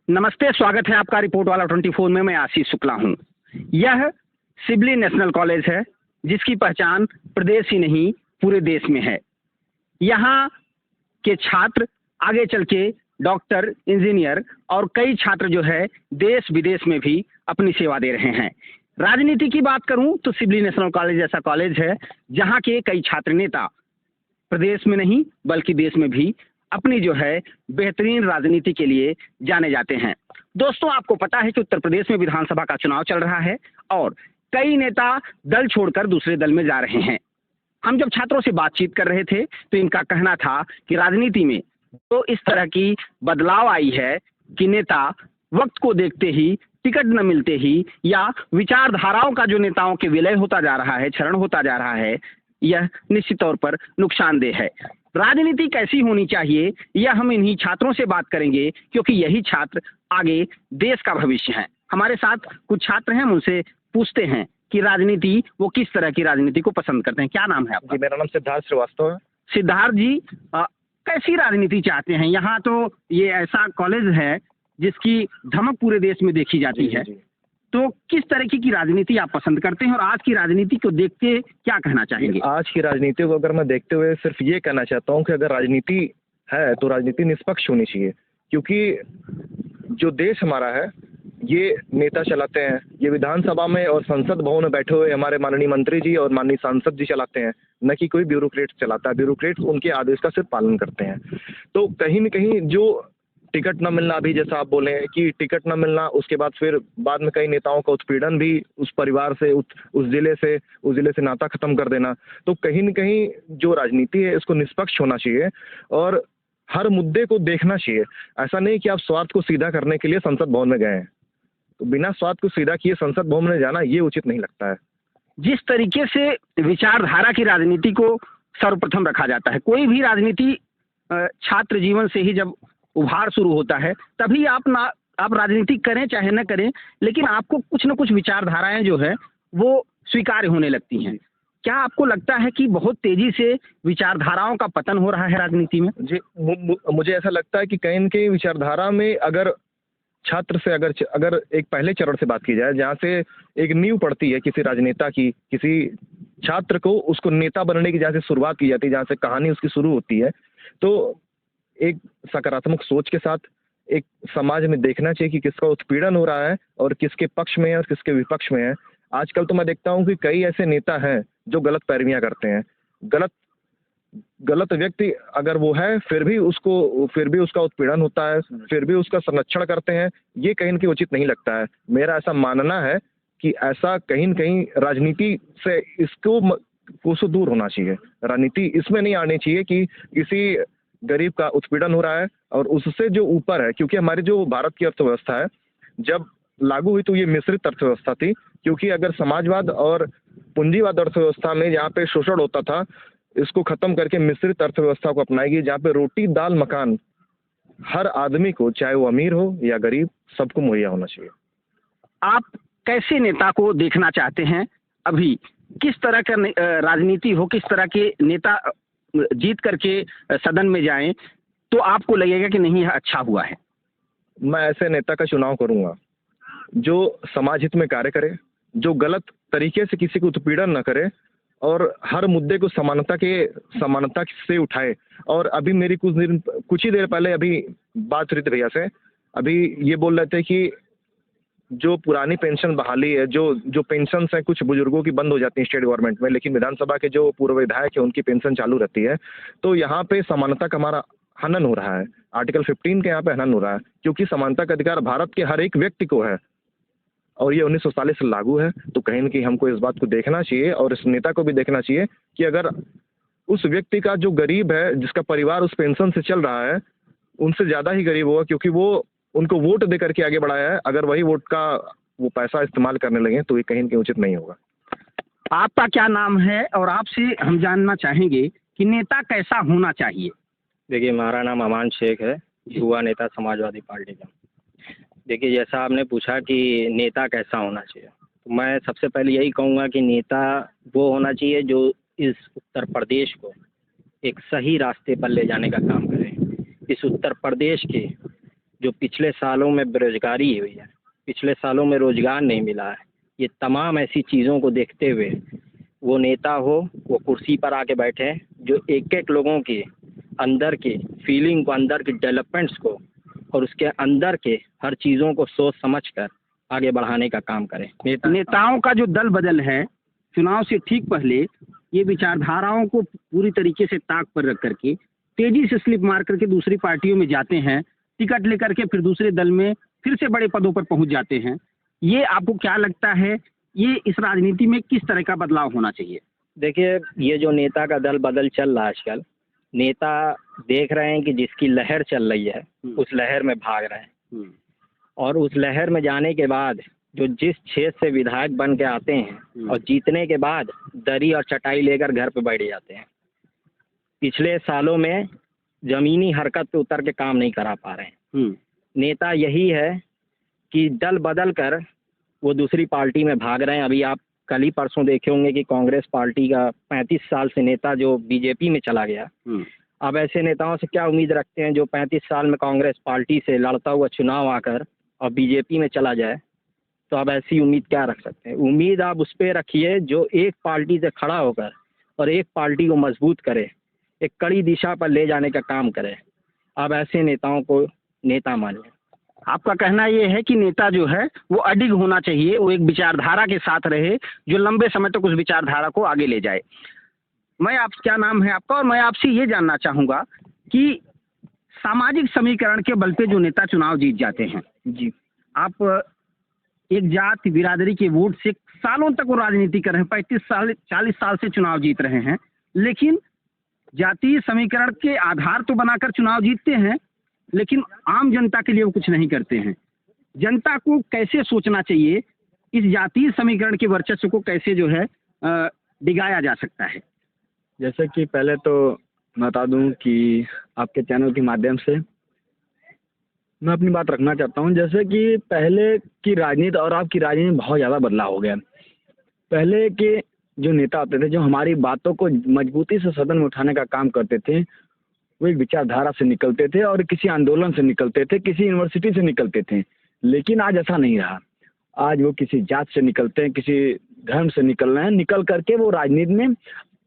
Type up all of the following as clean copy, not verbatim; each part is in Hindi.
नमस्ते, स्वागत है आपका रिपोर्ट वाला 24 में। मैं आशीष शुक्ला हूँ। यह सिबली नेशनल कॉलेज है, जिसकी पहचान प्रदेश ही नहीं पूरे देश में है। यहाँ के छात्र आगे चल के डॉक्टर, इंजीनियर और कई छात्र जो है देश विदेश में भी अपनी सेवा दे रहे हैं। राजनीति की बात करूं तो सिबली नेशनल कॉलेज ऐसा कॉलेज है जहाँ के कई छात्र नेता प्रदेश में नहीं बल्कि देश में भी अपनी जो है बेहतरीन राजनीति के लिए जाने जाते हैं। दोस्तों, आपको पता है कि उत्तर प्रदेश में विधानसभा का चुनाव चल रहा है और कई नेता दल छोड़कर दूसरे दल में जा रहे हैं। हम जब छात्रों से बातचीत कर रहे थे तो इनका कहना था कि राजनीति में तो इस तरह की बदलाव आई है कि नेता वक्त को देखते ही, टिकट न मिलते ही या विचारधाराओं का जो नेताओं के विलय होता जा रहा है, क्षरण होता जा रहा है, यह निश्चित तौर पर नुकसानदेह है। राजनीति कैसी होनी चाहिए यह हम इन्हीं छात्रों से बात करेंगे, क्योंकि यही छात्र आगे देश का भविष्य है। हमारे साथ कुछ छात्र हैं, उनसे पूछते हैं कि राजनीति, वो किस तरह की राजनीति को पसंद करते हैं। क्या नाम है आपका? जी, मेरा नाम सिद्धार्थ श्रीवास्तव है। सिद्धार्थ जी, कैसी राजनीति चाहते हैं? यहाँ तो ये ऐसा कॉलेज है जिसकी धमक पूरे देश में देखी जाती है, तो किस तरीके की राजनीति आप पसंद करते हैं और आज की राजनीति को देख के क्या कहना चाहेंगे? आज की राजनीति को अगर मैं देखते हुए सिर्फ ये कहना चाहता हूँ कि अगर राजनीति है तो राजनीति निष्पक्ष होनी चाहिए, क्योंकि जो देश हमारा है ये नेता चलाते हैं। ये विधानसभा में और संसद भवन में बैठे हुए हमारे माननीय मंत्री जी और माननीय सांसद जी चलाते हैं, न कि कोई ब्यूरोक्रेट चलाता है। ब्यूरोक्रेट्स उनके आदेश का सिर्फ पालन करते हैं। तो कहीं न कहीं जो टिकट न मिलना, अभी जैसा आप बोले कि टिकट न मिलना, उसके बाद फिर बाद में कई नेताओं का उत्पीड़न भी उस परिवार से, उस जिले से नाता खत्म कर देना, तो कहीं न कहीं जो राजनीति है इसको निष्पक्ष होना चाहिए और हर मुद्दे को देखना चाहिए। ऐसा नहीं कि आप स्वार्थ को सीधा करने के लिए संसद भवन में गए हैं, तो बिना स्वार्थ को सीधा किए संसद भवन में जाना ये उचित नहीं लगता है। जिस तरीके से विचारधारा की राजनीति को सर्वप्रथम रखा जाता है, कोई भी राजनीति छात्र जीवन से ही जब उभार शुरू होता है तभी आप राजनीति करें चाहे न करें, लेकिन आपको कुछ न कुछ विचारधाराएं जो है वो स्वीकार्य होने लगती हैं। क्या आपको लगता है कि बहुत तेजी से विचारधाराओं का पतन हो रहा है राजनीति में? जी, मुझे ऐसा लगता है कि कहीं न कहीं विचारधारा में अगर छात्र से अगर एक पहले चरण से बात की जाए, जहाँ से एक नींव पड़ती है किसी राजनेता की, किसी छात्र को उसको नेता बनने की जहाँ से शुरुआत की जाती है, जहाँ से कहानी उसकी शुरू होती है, तो एक सकारात्मक सोच के साथ एक समाज में देखना चाहिए कि किसका उत्पीड़न हो रहा है और किसके पक्ष में है और किसके विपक्ष में है। आजकल तो मैं देखता हूँ कि कई ऐसे नेता हैं जो गलत पैरवियां करते हैं। गलत व्यक्ति अगर वो है फिर भी उसका उत्पीड़न होता है, फिर भी उसका संरक्षण करते हैं। ये कहीं न कहीं उचित नहीं लगता है। मेरा ऐसा मानना है कि ऐसा कहीं न कहीं राजनीति से इसको कोसों दूर होना चाहिए। राजनीति इसमें नहीं आनी चाहिए कि किसी गरीब का उत्पीड़न हो रहा है और उससे जो ऊपर है, क्योंकि हमारी जो भारत की अर्थव्यवस्था है जब लागू हुई तो ये मिश्रित अर्थव्यवस्था थी, क्योंकि अगर समाजवाद और पूंजीवाद अर्थव्यवस्था में जहाँ पे शोषण होता था, इसको खत्म करके मिश्रित अर्थव्यवस्था को अपनाएगी, जहाँ पे रोटी दाल मकान हर आदमी को, चाहे वो अमीर हो या गरीब, सबको मुहैया होना चाहिए। आप कैसे नेता को देखना चाहते हैं? अभी किस तरह का राजनीति हो, किस तरह के नेता जीत करके सदन में जाएं तो आपको लगेगा कि नहीं, यह अच्छा हुआ है? मैं ऐसे नेता का चुनाव करूंगा जो समाज हित में कार्य करे, जो गलत तरीके से किसी को उत्पीड़न न करे और हर मुद्दे को समानता से उठाए। और अभी मेरी कुछ ही देर पहले अभी बात हुई थी भैया से, अभी ये बोल रहे थे कि जो पुरानी पेंशन बहाली है, जो पेंशन है कुछ बुजुर्गों की बंद हो जाती है स्टेट गवर्नमेंट में, लेकिन विधानसभा के जो पूर्व विधायक है उनकी पेंशन चालू रहती है। तो यहाँ पे समानता का हमारा हनन हो रहा है। आर्टिकल 15 के यहाँ पे हनन हो रहा है, क्योंकि समानता का अधिकार भारत के हर एक व्यक्ति को है और ये 1940 से लागू है। तो कहीं न कहीं हमको इस बात को देखना चाहिए और इस नेता को भी देखना चाहिए कि अगर उस व्यक्ति का जो गरीब है, जिसका परिवार उस पेंशन से चल रहा है, उनसे ज़्यादा ही गरीब होगा, क्योंकि वो उनको वोट दे करके आगे बढ़ाया है। अगर वही वोट का वो पैसा इस्तेमाल करने लगे तो ये कहीं न कहीं उचित नहीं होगा। आपका क्या नाम है और आपसे हम जानना चाहेंगे कि नेता कैसा होना चाहिए? देखिए, हमारा नाम अमान शेख है, युवा नेता समाजवादी पार्टी का। देखिए, जैसा आपने पूछा कि नेता कैसा होना चाहिए, तो मैं सबसे पहले यही कहूँगा कि नेता वो होना चाहिए जो इस उत्तर प्रदेश को एक सही रास्ते पर ले जाने का काम करे। इस उत्तर प्रदेश के जो पिछले सालों में बेरोजगारी हुई है, पिछले सालों में रोजगार नहीं मिला है, ये तमाम ऐसी चीज़ों को देखते हुए वो नेता हो, वो कुर्सी पर आके बैठे जो एक एक लोगों के अंदर के फीलिंग को, अंदर के डेवलपमेंट्स को और उसके अंदर के हर चीज़ों को सोच समझ कर आगे बढ़ाने का काम करें। नेताओं का जो दल बदल है चुनाव से ठीक पहले, ये विचारधाराओं को पूरी तरीके से ताक पर रख करके तेजी से स्लिप मार करके दूसरी पार्टियों में जाते हैं, टिकट लेकर के फिर दूसरे दल में फिर से बड़े पदों पर पहुंच जाते हैं। ये आपको क्या लगता है, ये इस राजनीति में किस तरह का बदलाव होना चाहिए? देखिए, ये जो नेता का दल बदल चल रहा है आजकल, नेता देख रहे हैं कि जिसकी लहर चल रही है उस लहर में भाग रहे हैं, और उस लहर में जाने के बाद जो जिस क्षेत्र से विधायक बन के आते हैं और जीतने के बाद दरी और चटाई लेकर घर पे बैठ जाते हैं। पिछले सालों में जमीनी हरकत पे उतर के काम नहीं करा पा रहे हैं। नेता यही है कि दल बदल कर वो दूसरी पार्टी में भाग रहे हैं। अभी आप कल ही परसों देखे होंगे कि कांग्रेस पार्टी का 35 साल से नेता जो बीजेपी में चला गया। अब ऐसे नेताओं से क्या उम्मीद रखते हैं जो 35 साल में कांग्रेस पार्टी से लड़ता हुआ चुनाव आकर और बीजेपी में चला जाए? तो आप ऐसी उम्मीद क्या रख सकते हैं? उम्मीद आप उस पर रखिए जो एक पार्टी से खड़ा होकर और एक पार्टी को मजबूत करे, एक कड़ी दिशा पर ले जाने का काम करे। आप ऐसे नेताओं को नेता मानिए। आपका कहना ये है कि नेता जो है वो अडिग होना चाहिए, वो एक विचारधारा के साथ रहे जो लंबे समय तक उस विचारधारा को आगे ले जाए। क्या नाम है आपका? और मैं आपसे ये जानना चाहूँगा कि सामाजिक समीकरण के बल पे जो नेता चुनाव जीत जाते हैं, जी, आप एक जाति बिरादरी के वोट से सालों तक वो राजनीति कर रहे हैं, 35 साल 40 साल से चुनाव जीत रहे हैं, लेकिन जातीय समीकरण के आधार तो बनाकर चुनाव जीतते हैं, लेकिन आम जनता के लिए वो कुछ नहीं करते हैं। जनता को कैसे सोचना चाहिए, इस जातीय समीकरण के वर्चस्व को कैसे जो है डिगाया जा सकता है? जैसे कि पहले तो बता दूं कि आपके चैनल के माध्यम से मैं अपनी बात रखना चाहता हूं, जैसे कि पहले की राजनीति और अब की राजनीति में बहुत ज़्यादा बदलाव हो गया। पहले के जो नेता होते थे, जो हमारी बातों को मजबूती से सदन में उठाने का काम करते थे, वो एक विचारधारा से निकलते थे और किसी आंदोलन से निकलते थे, किसी यूनिवर्सिटी से निकलते थे। लेकिन आज ऐसा नहीं रहा। आज वो किसी जात से निकलते हैं, किसी धर्म से निकल रहे हैं, निकल करके वो राजनीति में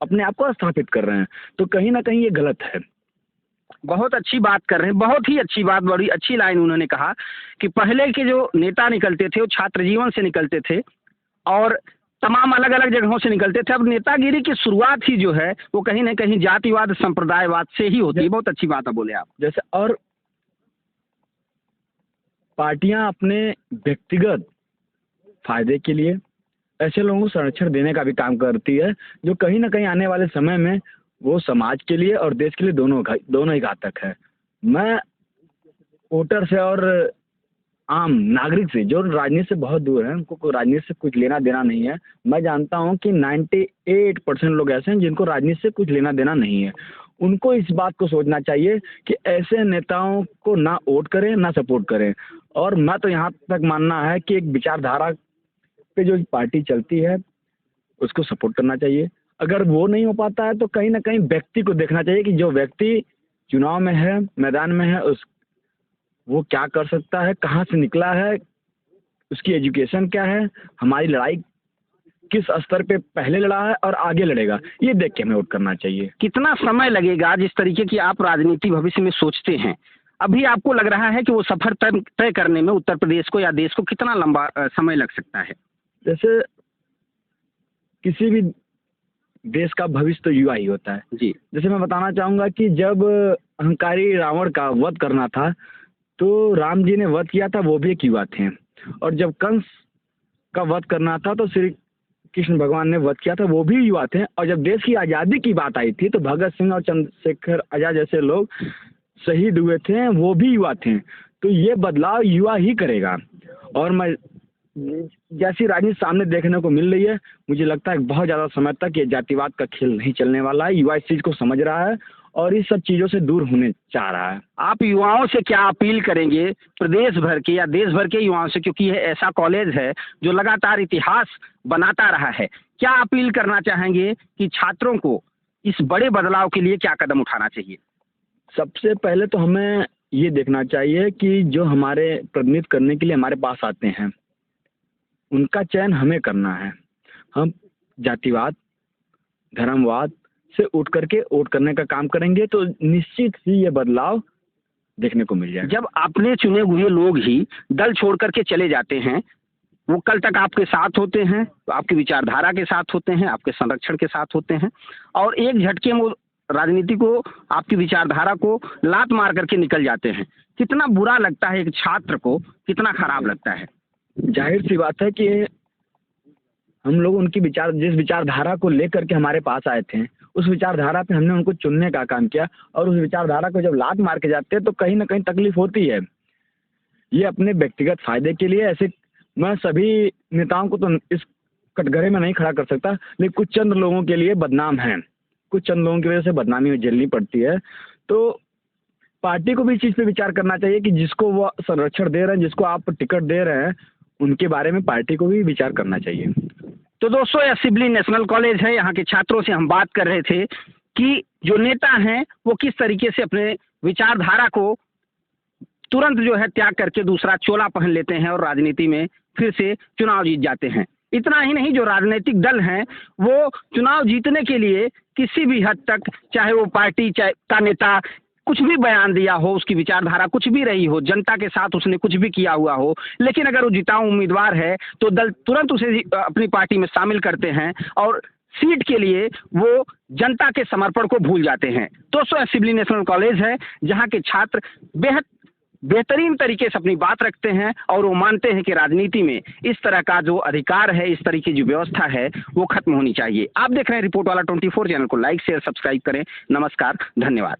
अपने आप को स्थापित कर रहे हैं। तो कहीं ना कहीं ये गलत है। बहुत अच्छी बात कर रहे हैं, बहुत ही अच्छी बात, बड़ी अच्छी लाइन उन्होंने कहा कि पहले के जो नेता निकलते थे वो छात्र जीवन से निकलते थे और तमाम अलग अलग जगहों से निकलते थे। अब नेतागिरी की शुरुआत ही जो है वो कहीं ना कहीं जातिवाद संप्रदायवाद से ही होती है। बहुत अच्छी बात है, बोले आप। जैसे और पार्टियां अपने व्यक्तिगत फायदे के लिए ऐसे लोगों को संरक्षण देने का भी काम करती है, जो कहीं ना कहीं आने वाले समय में वो समाज के लिए और देश के लिए दोनों ही घातक है। मैं वोटर से और आम नागरिक से जो राजनीति से बहुत दूर है, उनको राजनीति से कुछ लेना देना नहीं है। मैं जानता हूं कि 98% लोग ऐसे हैं जिनको राजनीति से कुछ लेना देना नहीं है। उनको इस बात को सोचना चाहिए कि ऐसे नेताओं को ना वोट करें ना सपोर्ट करें। और मैं तो यहाँ तक मानना है कि एक विचारधारा पे जो पार्टी चलती है उसको सपोर्ट करना चाहिए। अगर वो नहीं हो पाता है तो कहीं ना कहीं व्यक्ति को देखना चाहिए कि जो व्यक्ति चुनाव में है, मैदान में है, वो क्या कर सकता है, कहाँ से निकला है, उसकी एजुकेशन क्या है, हमारी लड़ाई किस स्तर पे पहले लड़ा है और आगे लड़ेगा, ये देख के हमें वोट करना चाहिए। कितना समय लगेगा, जिस तरीके की आप राजनीति भविष्य में सोचते हैं, अभी आपको लग रहा है कि वो सफर तय करने में उत्तर प्रदेश को या देश को कितना लंबा समय लग सकता है? जैसे किसी भी देश का भविष्य तो युवा ही होता है जी। जैसे मैं बताना चाहूँगा कि जब अहंकारी रावण का वध करना था तो राम जी ने वध किया था, वो भी एक युवा थे। और जब कंस का वध करना था तो श्री कृष्ण भगवान ने वध किया था, वो भी युवा थे। और जब देश की आज़ादी की बात आई थी तो भगत सिंह और चंद्रशेखर आजाद जैसे लोग शहीद हुए थे, वो भी युवा थे। तो ये बदलाव युवा ही करेगा। और मैं जैसी राजनीति सामने देखने को मिल रही है, मुझे लगता है बहुत ज़्यादा समय तक ये जातिवाद का खेल नहीं चलने वाला है। युवा इस चीज़ को समझ रहा है और इस सब चीज़ों से दूर होने चाह रहा है। आप युवाओं से क्या अपील करेंगे, प्रदेश भर के या देश भर के युवाओं से, क्योंकि यह ऐसा कॉलेज है जो लगातार इतिहास बनाता रहा है, क्या अपील करना चाहेंगे कि छात्रों को इस बड़े बदलाव के लिए क्या कदम उठाना चाहिए? सबसे पहले तो हमें ये देखना चाहिए कि जो हमारे प्रतिनिधित्व करने के लिए हमारे पास आते हैं उनका चयन हमें करना है। हम जातिवाद, धर्मवाद से उठ करके वोट करने का काम करेंगे तो निश्चित ही ये बदलाव देखने को मिल जाएगा। जब अपने चुने हुए लोग ही दल छोड़ करके चले जाते हैं, वो कल तक आपके साथ होते हैं, आपकी विचारधारा के साथ होते हैं, आपके संरक्षण के साथ होते हैं, और एक झटके में राजनीति को, आपकी विचारधारा को लात मार करके निकल जाते हैं, कितना बुरा लगता है एक छात्र को, कितना खराब लगता है। जाहिर सी बात है कि हम लोग उनकी जिस विचारधारा को लेकर के हमारे पास आए थे, उस विचारधारा पे हमने उनको चुनने का काम किया, और उस विचारधारा को जब लात मार के जाते हैं तो कहीं ना कहीं तकलीफ होती है। ये अपने व्यक्तिगत फायदे के लिए, ऐसे मैं सभी नेताओं को तो इस कटघरे में नहीं खड़ा कर सकता, लेकिन कुछ चंद लोगों के लिए बदनाम हैं, कुछ चंद लोगों की वजह से बदनामी झेलनी पड़ती है। तो पार्टी को भी इस चीज़ पे विचार करना चाहिए कि जिसको वो संरक्षण दे रहे हैं, जिसको आप टिकट दे रहे हैं, उनके बारे में पार्टी को भी विचार करना चाहिए। तो दोस्तों, यह सिबली नेशनल कॉलेज है, यहाँ के छात्रों से हम बात कर रहे थे कि जो नेता हैं वो किस तरीके से अपने विचारधारा को तुरंत जो है त्याग करके दूसरा चोला पहन लेते हैं और राजनीति में फिर से चुनाव जीत जाते हैं। इतना ही नहीं, जो राजनीतिक दल हैं वो चुनाव जीतने के लिए किसी भी हद तक, चाहे वो पार्टी चाहे का नेता कुछ भी बयान दिया हो, उसकी विचारधारा कुछ भी रही हो, जनता के साथ उसने कुछ भी किया हुआ हो, लेकिन अगर वो जिताऊ उम्मीदवार है तो दल तुरंत उसे अपनी पार्टी में शामिल करते हैं और सीट के लिए वो जनता के समर्पण को भूल जाते हैं। दोस्तों, सिबली नेशनल कॉलेज है जहाँ के छात्र बेहद बेहतरीन तरीके से अपनी बात रखते हैं और वो मानते हैं कि राजनीति में इस तरह का जो अधिकार है, इस तरह की जो व्यवस्था है वो खत्म होनी चाहिए। आप देख रहे हैं रिपोर्ट वाला 24 चैनल को लाइक शेयर सब्सक्राइब करें। नमस्कार, धन्यवाद।